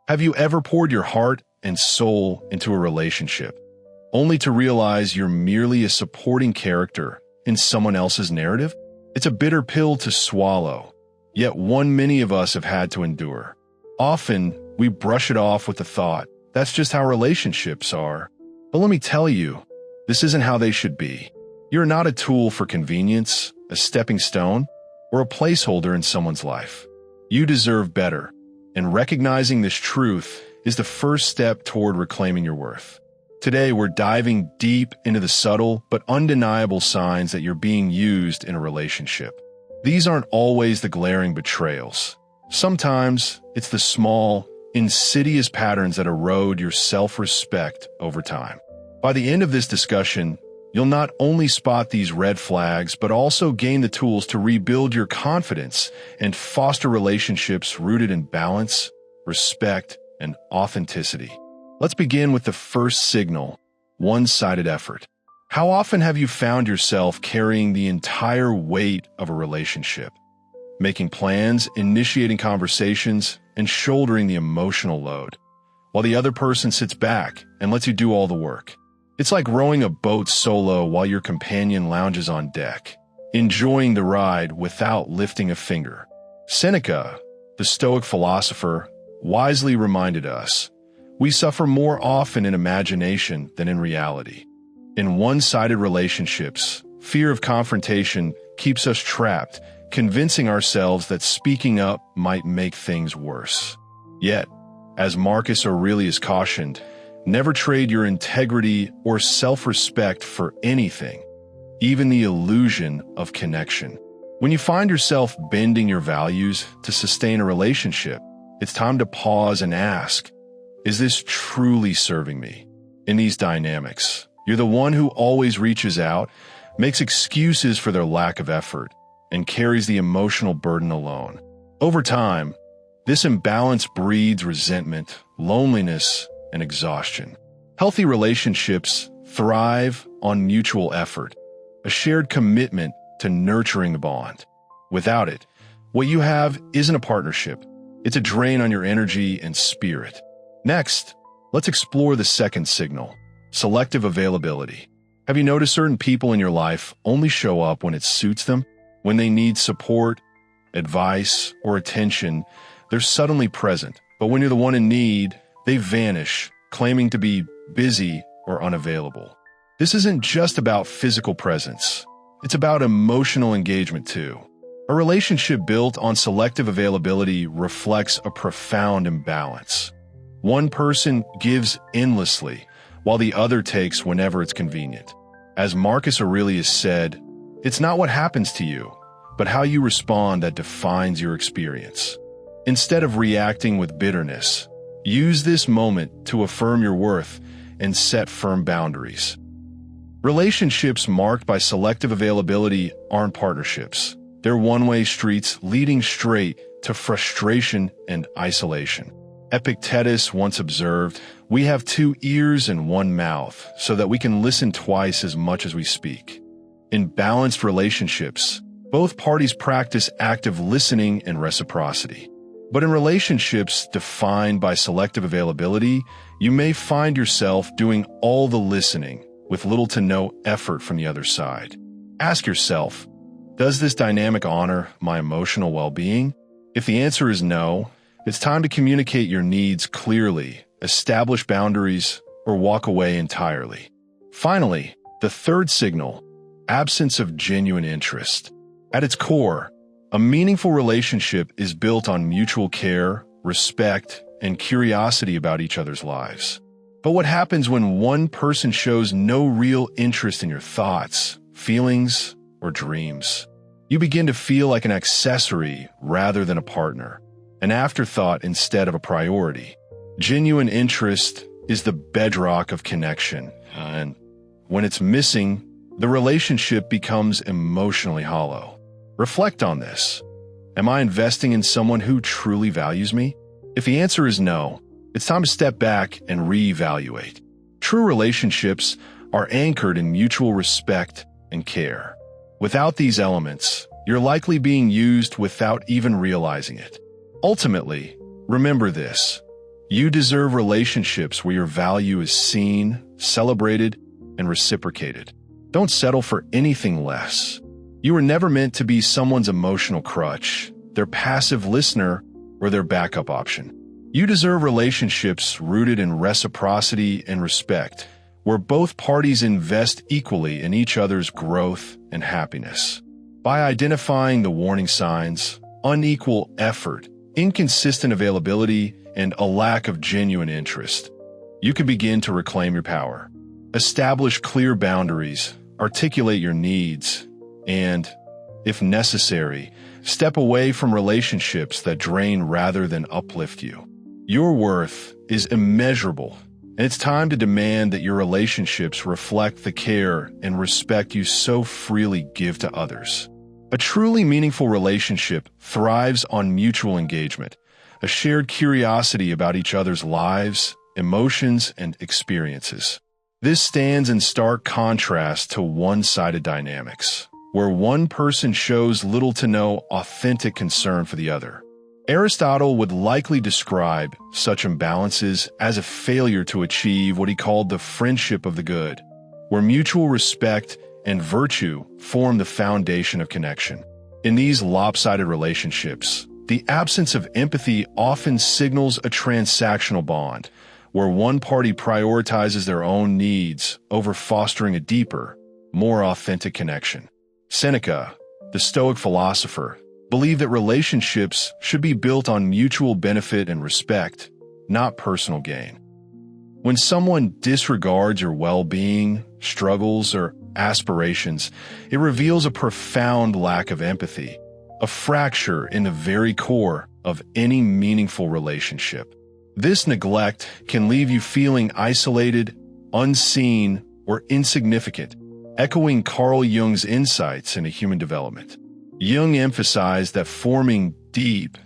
Have you ever poured your heart and soul into a relationship, only to realize you're merely a supporting character in someone else's narrative? It's a bitter pill to swallow, yet one many of us have had to endure. Often, we brush it off with the thought, that's just how relationships are. But let me tell you, this isn't how they should be. You're not a tool for convenience, a stepping stone, or a placeholder in someone's life. You deserve better, and recognizing this truth is the first step toward reclaiming your worth. Today, we're diving deep into the subtle but undeniable signs that you're being used in a relationship. These aren't always the glaring betrayals. Sometimes, it's the small, insidious patterns that erode your self-respect over time. By the end of this discussion, you'll not only spot these red flags, but also gain the tools to rebuild your confidence and foster relationships rooted in balance, respect, and authenticity. Let's begin with the first signal, one-sided effort. How often have you found yourself carrying the entire weight of a relationship? Making plans, initiating conversations, and shouldering the emotional load, while the other person sits back and lets you do all the work. It's like rowing a boat solo while your companion lounges on deck, enjoying the ride without lifting a finger. Seneca, the Stoic philosopher, wisely reminded us, we suffer more often in imagination than in reality. In one-sided relationships, fear of confrontation keeps us trapped, convincing ourselves that speaking up might make things worse. Yet, as Marcus Aurelius cautioned, never trade your integrity or self-respect for anything, even the illusion of connection. When you find yourself bending your values to sustain a relationship, it's time to pause and ask, is this truly serving me? In these dynamics, you're the one who always reaches out, makes excuses for their lack of effort, and carries the emotional burden alone. Over time, this imbalance breeds resentment, loneliness, and exhaustion. Healthy relationships thrive on mutual effort, a shared commitment to nurturing the bond. Without it, what you have isn't a partnership. It's a drain on your energy and spirit. Next, let's explore the second signal, selective availability. Have you noticed certain people in your life only show up when it suits them? When they need support, advice, or attention, they're suddenly present. But when you're the one in need, they vanish, claiming to be busy or unavailable. This isn't just about physical presence. It's about emotional engagement too. A relationship built on selective availability reflects a profound imbalance. One person gives endlessly, while the other takes whenever it's convenient. As Marcus Aurelius said, it's not what happens to you, but how you respond that defines your experience. Instead of reacting with bitterness, use this moment to affirm your worth and set firm boundaries. Relationships marked by selective availability aren't partnerships. They're one-way streets leading straight to frustration and isolation. Epictetus once observed, "We have 2 ears and 1 mouth, so that we can listen twice as much as we speak." In balanced relationships, both parties practice active listening and reciprocity. But in relationships defined by selective availability, you may find yourself doing all the listening with little to no effort from the other side. Ask yourself, does this dynamic honor my emotional well-being? If the answer is no, it's time to communicate your needs clearly, establish boundaries, or walk away entirely. Finally, the third signal, absence of genuine interest. At its core, a meaningful relationship is built on mutual care, respect, and curiosity about each other's lives. But what happens when one person shows no real interest in your thoughts, feelings, or dreams? You begin to feel like an accessory rather than a partner, an afterthought instead of a priority. Genuine interest is the bedrock of connection, and when it's missing, the relationship becomes emotionally hollow. Reflect on this. Am I investing in someone who truly values me? If the answer is no, it's time to step back and reevaluate. True relationships are anchored in mutual respect and care. Without these elements, you're likely being used without even realizing it. Ultimately, remember this. You deserve relationships where your value is seen, celebrated, and reciprocated. Don't settle for anything less. You were never meant to be someone's emotional crutch, their passive listener, or their backup option. You deserve relationships rooted in reciprocity and respect, where both parties invest equally in each other's growth and happiness. By identifying the warning signs, unequal effort, inconsistent availability, and a lack of genuine interest, you can begin to reclaim your power. Establish clear boundaries, articulate your needs, and, if necessary, step away from relationships that drain rather than uplift you. Your worth is immeasurable, and it's time to demand that your relationships reflect the care and respect you so freely give to others. A truly meaningful relationship thrives on mutual engagement, a shared curiosity about each other's lives, emotions, and experiences. This stands in stark contrast to one-sided dynamics, where one person shows little to no authentic concern for the other. Aristotle would likely describe such imbalances as a failure to achieve what he called the friendship of the good, where mutual respect and virtue form the foundation of connection. In these lopsided relationships, the absence of empathy often signals a transactional bond, where one party prioritizes their own needs over fostering a deeper, more authentic connection. Seneca, the Stoic philosopher, believed that relationships should be built on mutual benefit and respect, not personal gain. When someone disregards your well-being, struggles, or aspirations, it reveals a profound lack of empathy, a fracture in the very core of any meaningful relationship. This neglect can leave you feeling isolated, unseen, or insignificant, echoing Carl Jung's insights into human development. Jung emphasized that forming deep,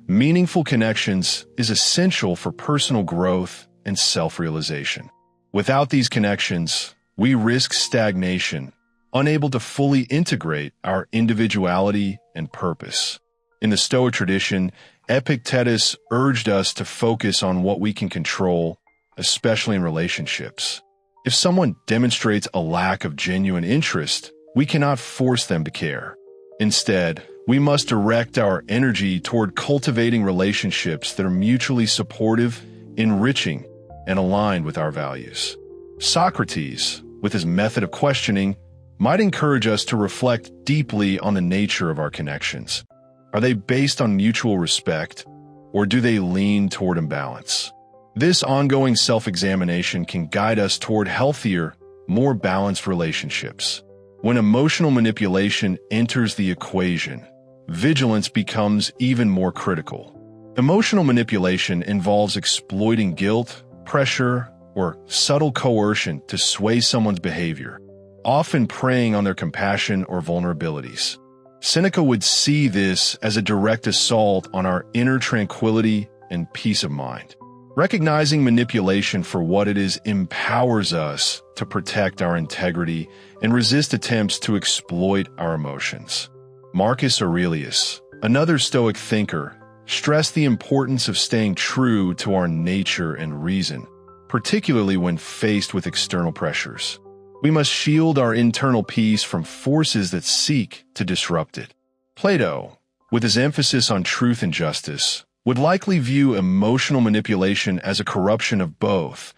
meaningful connections is essential for personal growth and self-realization. Without these connections, we risk stagnation, unable to fully integrate our individuality and purpose. In the Stoic tradition, Epictetus urged us to focus on what we can control, especially in relationships. If someone demonstrates a lack of genuine interest, we cannot force them to care. Instead, we must direct our energy toward cultivating relationships that are mutually supportive, enriching, and aligned with our values. Socrates, with his method of questioning, might encourage us to reflect deeply on the nature of our connections. Are they based on mutual respect, or do they lean toward imbalance? This ongoing self-examination can guide us toward healthier, more balanced relationships. When emotional manipulation enters the equation, vigilance becomes even more critical. Emotional manipulation involves exploiting guilt, pressure, or subtle coercion to sway someone's behavior, often preying on their compassion or vulnerabilities. Seneca would see this as a direct assault on our inner tranquility and peace of mind. Recognizing manipulation for what it is empowers us to protect our integrity and resist attempts to exploit our emotions. Marcus Aurelius, another Stoic thinker, stressed the importance of staying true to our nature and reason, particularly when faced with external pressures. We must shield our internal peace from forces that seek to disrupt it. Plato, with his emphasis on truth and justice, would likely view emotional manipulation as a corruption of both,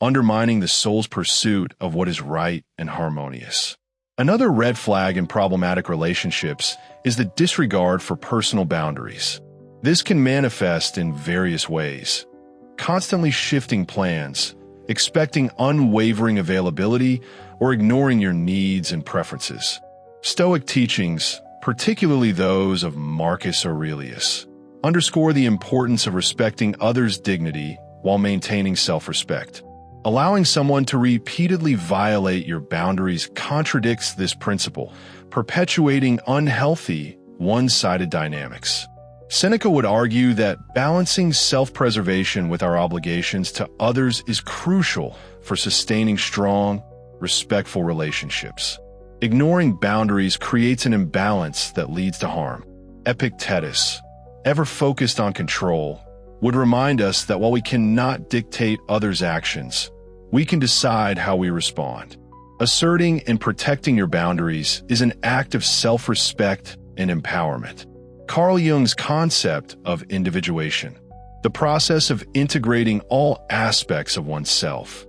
undermining the soul's pursuit of what is right and harmonious. Another red flag in problematic relationships is the disregard for personal boundaries. This can manifest in various ways. Constantly shifting plans, expecting unwavering availability, or ignoring your needs and preferences. Stoic teachings, particularly those of Marcus Aurelius, underscore the importance of respecting others' dignity while maintaining self-respect. Allowing someone to repeatedly violate your boundaries contradicts this principle, perpetuating unhealthy, one-sided dynamics. Seneca would argue that balancing self-preservation with our obligations to others is crucial for sustaining strong, respectful relationships. Ignoring boundaries creates an imbalance that leads to harm. Epictetus, ever focused on control, would remind us that while we cannot dictate others' actions, we can decide how we respond. Asserting and protecting your boundaries is an act of self-respect and empowerment. Carl Jung's concept of individuation, the process of integrating all aspects of oneself,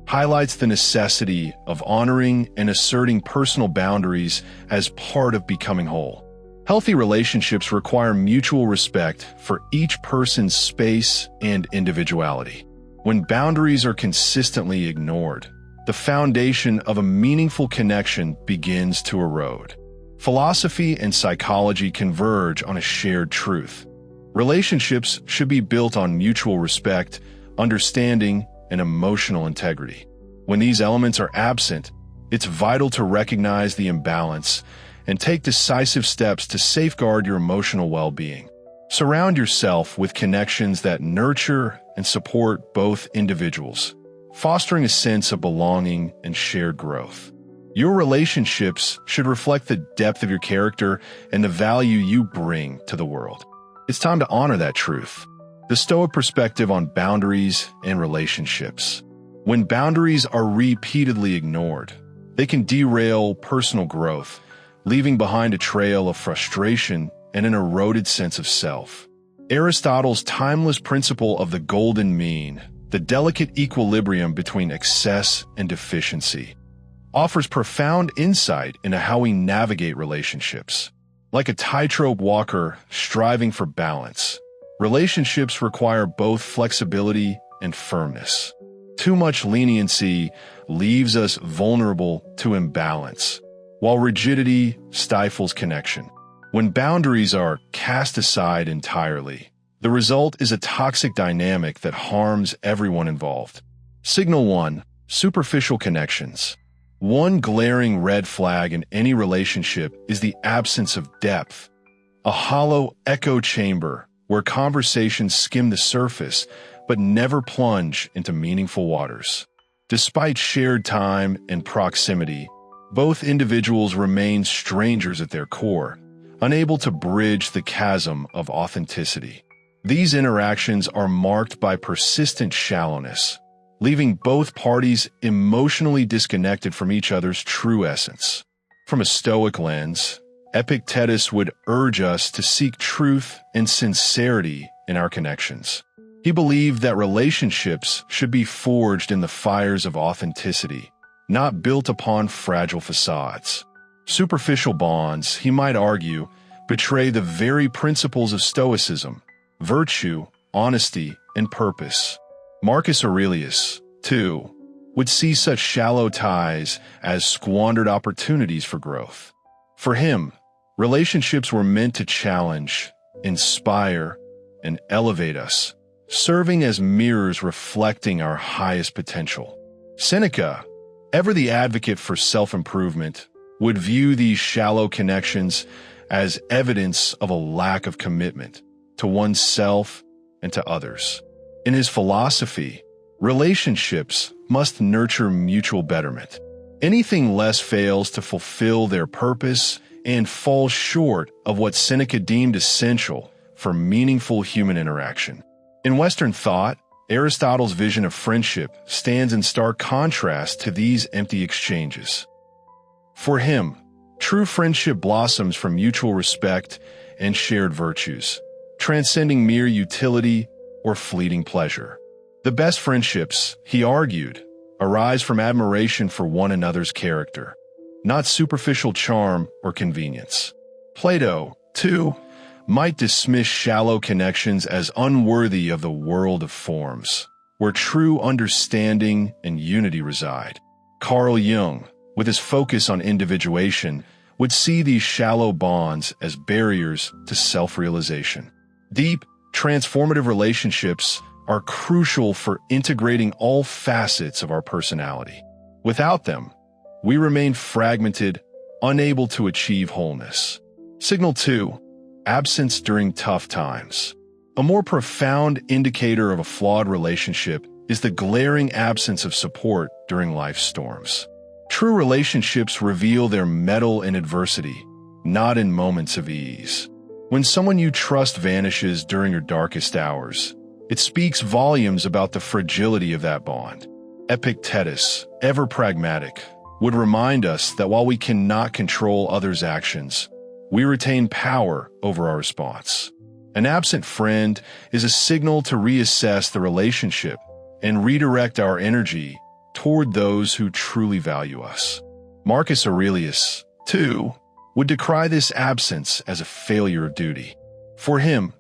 highlights the necessity of honoring and asserting personal boundaries as part of becoming whole. Healthy relationships require mutual respect for each person's space and individuality. When boundaries are consistently ignored, the foundation of a meaningful connection begins to erode. Philosophy and psychology converge on a shared truth. Relationships should be built on mutual respect, understanding, and emotional integrity. When these elements are absent, it's vital to recognize the imbalance and take decisive steps to safeguard your emotional well-being. Surround yourself with connections that nurture and support both individuals, fostering a sense of belonging and shared growth. Your relationships should reflect the depth of your character and the value you bring to the world. It's time to honor that truth. The Stoic perspective on boundaries and relationships. When boundaries are repeatedly ignored, they can derail personal growth, leaving behind a trail of frustration and an eroded sense of self. Aristotle's timeless principle of the golden mean, the delicate equilibrium between excess and deficiency, offers profound insight into how we navigate relationships. Like a tightrope walker striving for balance, relationships require both flexibility and firmness. Too much leniency leaves us vulnerable to imbalance, while rigidity stifles connection. When boundaries are cast aside entirely, the result is a toxic dynamic that harms everyone involved. Signal 1. Superficial connections. One glaring red flag in any relationship is the absence of depth, a hollow echo chamber where conversations skim the surface but never plunge into meaningful waters. Despite shared time and proximity, both individuals remain strangers at their core, unable to bridge the chasm of authenticity. These interactions are marked by persistent shallowness, leaving both parties emotionally disconnected from each other's true essence. From a Stoic lens, Epictetus would urge us to seek truth and sincerity in our connections. He believed that relationships should be forged in the fires of authenticity, not built upon fragile facades. Superficial bonds, he might argue, betray the very principles of Stoicism: virtue, honesty, and purpose. Marcus Aurelius, too, would see such shallow ties as squandered opportunities for growth. For him, relationships were meant to challenge, inspire, and elevate us, serving as mirrors reflecting our highest potential. Seneca, ever the advocate for self-improvement, would view these shallow connections as evidence of a lack of commitment to oneself and to others. In his philosophy, relationships must nurture mutual betterment. Anything less fails to fulfill their purpose and falls short of what Seneca deemed essential for meaningful human interaction. In Western thought, Aristotle's vision of friendship stands in stark contrast to these empty exchanges. For him, true friendship blossoms from mutual respect and shared virtues, transcending mere utility or fleeting pleasure. The best friendships, he argued, arise from admiration for one another's character, not superficial charm or convenience. Plato, too, might dismiss shallow connections as unworthy of the world of forms, where true understanding and unity reside. Carl Jung, with his focus on individuation, would see these shallow bonds as barriers to self-realization. Deep, transformative relationships are crucial for integrating all facets of our personality. Without them, we remain fragmented, unable to achieve wholeness. Signal 2. Absence during tough times. A more profound indicator of a flawed relationship is the glaring absence of support during life's storms. True relationships reveal their mettle in adversity, not in moments of ease. When someone you trust vanishes during your darkest hours, it speaks volumes about the fragility of that bond. Epictetus, ever pragmatic, would remind us that while we cannot control others' actions, we retain power over our response. An absent friend is a signal to reassess the relationship and redirect our energy toward those who truly value us. Marcus Aurelius, too, would decry this absence as a failure of duty. For him,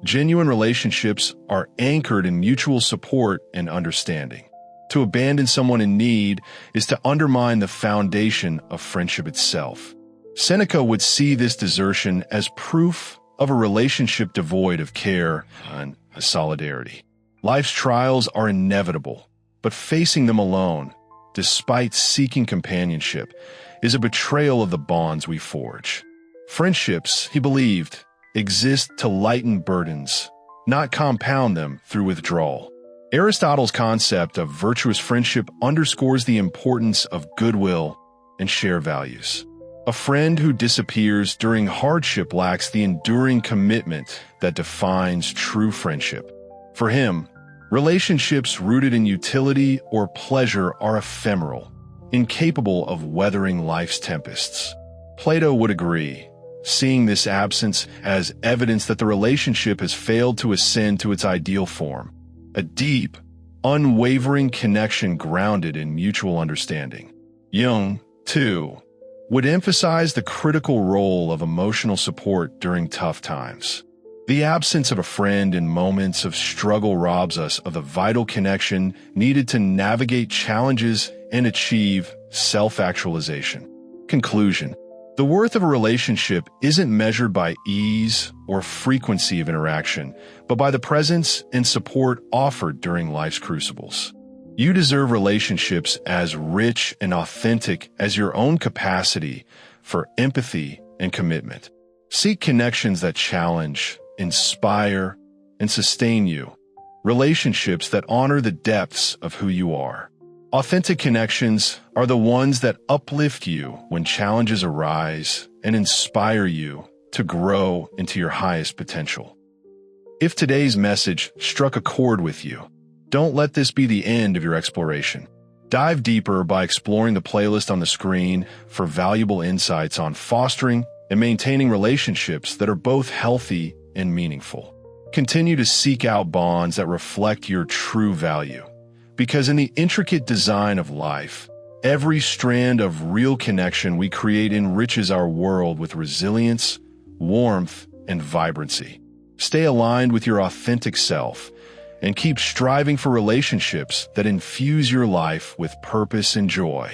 genuine relationships are anchored in mutual support and understanding. To abandon someone in need is to undermine the foundation of friendship itself. Seneca would see this desertion as proof of a relationship devoid of care and solidarity. Life's trials are inevitable, but facing them alone, despite seeking companionship, is a betrayal of the bonds we forge. Friendships, he believed, exist to lighten burdens, not compound them through withdrawal. Aristotle's concept of virtuous friendship underscores the importance of goodwill and shared values. A friend who disappears during hardship lacks the enduring commitment that defines true friendship. For him, relationships rooted in utility or pleasure are ephemeral, incapable of weathering life's tempests. Plato would agree, seeing this absence as evidence that the relationship has failed to ascend to its ideal form, a deep, unwavering connection grounded in mutual understanding. Jung, too, would emphasize the critical role of emotional support during tough times. The absence of a friend in moments of struggle robs us of the vital connection needed to navigate challenges and achieve self-actualization. Conclusion: the worth of a relationship isn't measured by ease or frequency of interaction, but by the presence and support offered during life's crucibles. You deserve relationships as rich and authentic as your own capacity for empathy and commitment. Seek connections that challenge, inspire, and sustain you. Relationships that honor the depths of who you are. Authentic connections are the ones that uplift you when challenges arise and inspire you to grow into your highest potential. If today's message struck a chord with you, don't let this be the end of your exploration. Dive deeper by exploring the playlist on the screen for valuable insights on fostering and maintaining relationships that are both healthy and meaningful. Continue to seek out bonds that reflect your true value, because in the intricate design of life, every strand of real connection we create enriches our world with resilience, warmth, and vibrancy. Stay aligned with your authentic self and keep striving for relationships that infuse your life with purpose and joy.